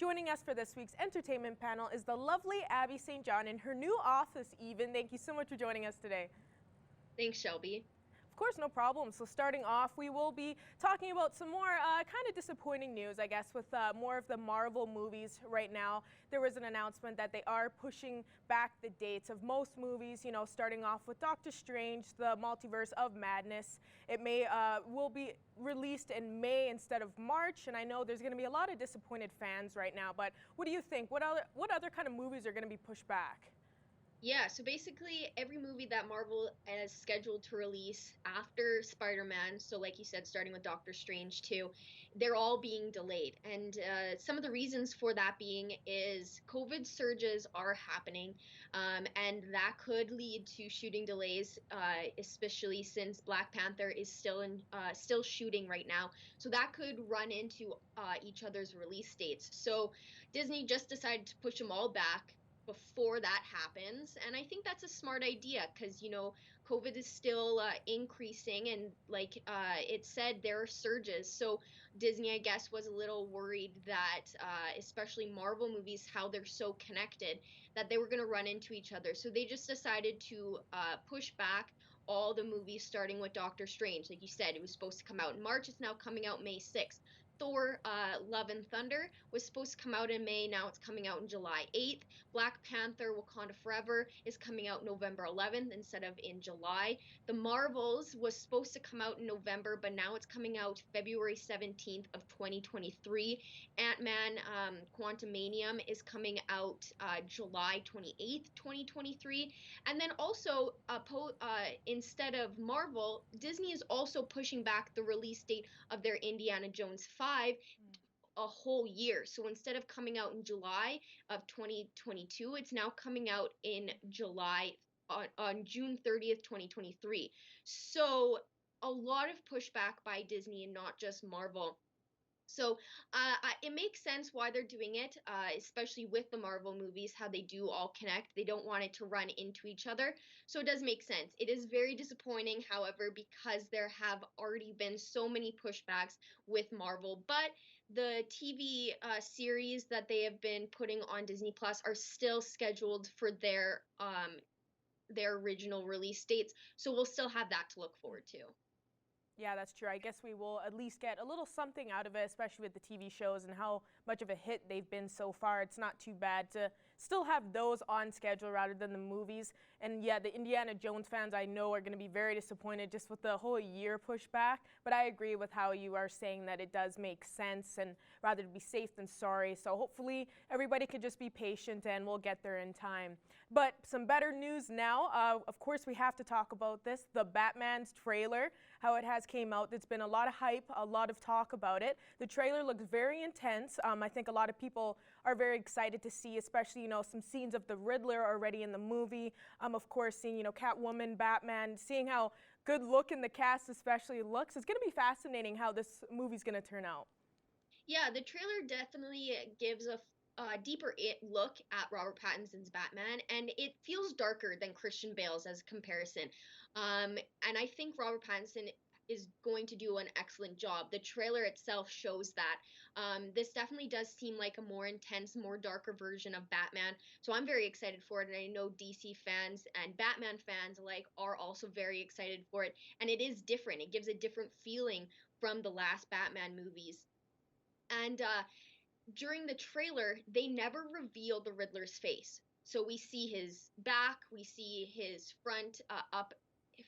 Joining us for this week's entertainment panel is the lovely Abby St. John in her new office even. Thank you so much for joining us today. Thanks, Shelby. Of course, no problem. So starting off, we will be talking about some more kind of disappointing news, I guess, with more of the Marvel movies right now. There was an announcement that they are pushing back the dates of most movies, you know, starting off with Doctor Strange, the Multiverse of Madness. It will be released in May instead of March, and I know there's going to be a lot of disappointed fans right now, but what do you think? What other kind of movies are going to be pushed back? Yeah, so basically every movie that Marvel is scheduled to release after Spider-Man, so like you said, starting with Doctor Strange too, they're all being delayed. And some of the reasons for that being is COVID surges are happening, and that could lead to shooting delays, especially since Black Panther is still shooting right now. So that could run into each other's release dates. So Disney just decided to push them all back before that happens. And I think that's a smart idea because, COVID is still increasing. And like it said, there are surges. So Disney, I guess, was a little worried that, especially Marvel movies, how they're so connected, that they were going to run into each other. So they just decided to push back all the movies starting with Doctor Strange. Like you said, it was supposed to come out in March. It's now coming out May 6th. Thor, Love and Thunder was supposed to come out in May. Now it's coming out in July 8th. Black Panther Wakanda Forever is coming out November 11th instead of in July. The Marvels was supposed to come out in November, but now it's coming out February 17th of 2023. Ant-Man Quantumanium is coming out July 28th, 2023. And then also, instead of Marvel, Disney is also pushing back the release date of their Indiana Jones 5 a whole year. So instead of coming out in July of 2022, it's now coming out in July on June 30th, 2023. So a lot of pushback by Disney and not just Marvel. So it makes sense why they're doing it, especially with the Marvel movies, how they do all connect. They don't want it to run into each other. So it does make sense. It is very disappointing, however, because there have already been so many pushbacks with Marvel. But the TV series that they have been putting on Disney Plus are still scheduled for their original release dates. So we'll still have that to look forward to. Yeah, that's true. I guess we will at least get a little something out of it, especially with the TV shows and how much of a hit they've been so far. It's not too bad to still have those on schedule rather than the movies. And yeah, the Indiana Jones fans I know are going to be very disappointed just with the whole year pushback. But I agree with how you are saying that it does make sense and rather to be safe than sorry. So hopefully everybody could just be patient and we'll get there in time. But some better news now. Of course, we have to talk about this, the Batman's trailer, how it has came out. There's been a lot of hype, a lot of talk about it. The trailer looks very intense. I think a lot of people are very excited to see, especially, some scenes of the Riddler already in the movie. Of course, seeing, Catwoman, Batman, seeing how good looking the cast especially looks. It's going to be fascinating how this movie's going to turn out. Yeah, the trailer definitely gives a deeper look at Robert Pattinson's Batman, and it feels darker than Christian Bale's as a comparison. And I think Robert Pattinson is going to do an excellent job. The trailer itself shows that. This definitely does seem like a more intense, more darker version of Batman. So I'm very excited for it, and I know DC fans and Batman fans alike are also very excited for it. And it is different. It gives a different feeling from the last Batman movies. And during the trailer, they never reveal the Riddler's face. So we see his back, we see his front up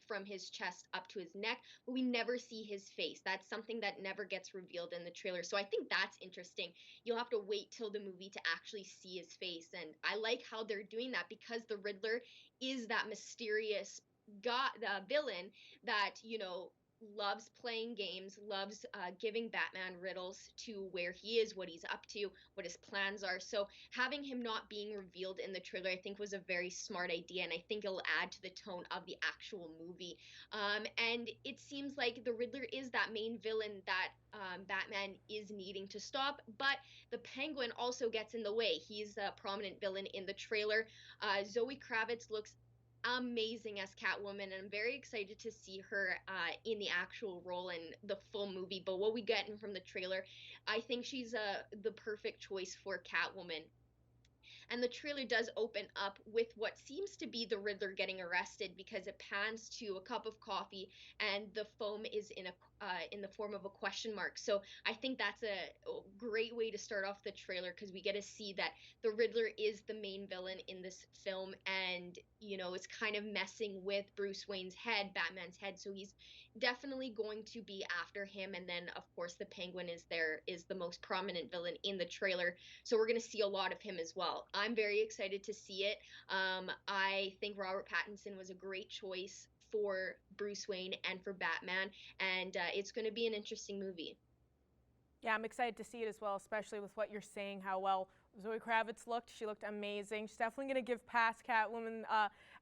from his chest up to his neck, but we never see his face. That's something that never gets revealed in the trailer. So I think that's interesting. You'll have to wait till the movie to actually see his face. And I like how they're doing that because the Riddler is that mysterious villain that, loves playing games, loves giving Batman riddles to where he is, what he's up to, what his plans are. So having him not being revealed in the trailer, I think was a very smart idea, and I think it'll add to the tone of the actual movie. And it seems like the Riddler is that main villain that Batman is needing to stop, but the Penguin also gets in the way. He's a prominent villain in the trailer. Zoe Kravitz looks amazing as Catwoman, and I'm very excited to see her in the actual role in the full movie. But what we get in from the trailer, I think she's the perfect choice for Catwoman. And the trailer does open up with what seems to be the Riddler getting arrested, because it pans to a cup of coffee and the foam is in the form of a question mark. So I think that's a great way to start off the trailer, because we get to see that the Riddler is the main villain in this film, and it's kind of messing with Bruce Wayne's head, Batman's head. So he's definitely going to be after him. And then of course the Penguin is the most prominent villain in the trailer, so we're going to see a lot of him as well. I'm very excited to see it. I think Robert Pattinson was a great choice for Bruce Wayne and for Batman, and it's going to be an interesting movie. Yeah, I'm excited to see it as well, especially with what you're saying, how well Zoe Kravitz looked. She looked amazing. She's definitely going to give past Catwoman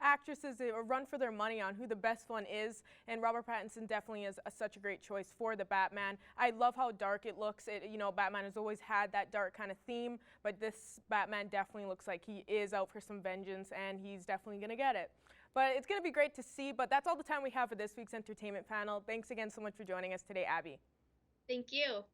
actresses a run for their money on who the best one is, and Robert Pattinson definitely is such a great choice for the Batman. I love how dark it looks. Batman has always had that dark kind of theme, but this Batman definitely looks like he is out for some vengeance, and he's definitely going to get it. But it's going to be great to see, but that's all the time we have for this week's entertainment panel. Thanks again so much for joining us today, Abby. Thank you.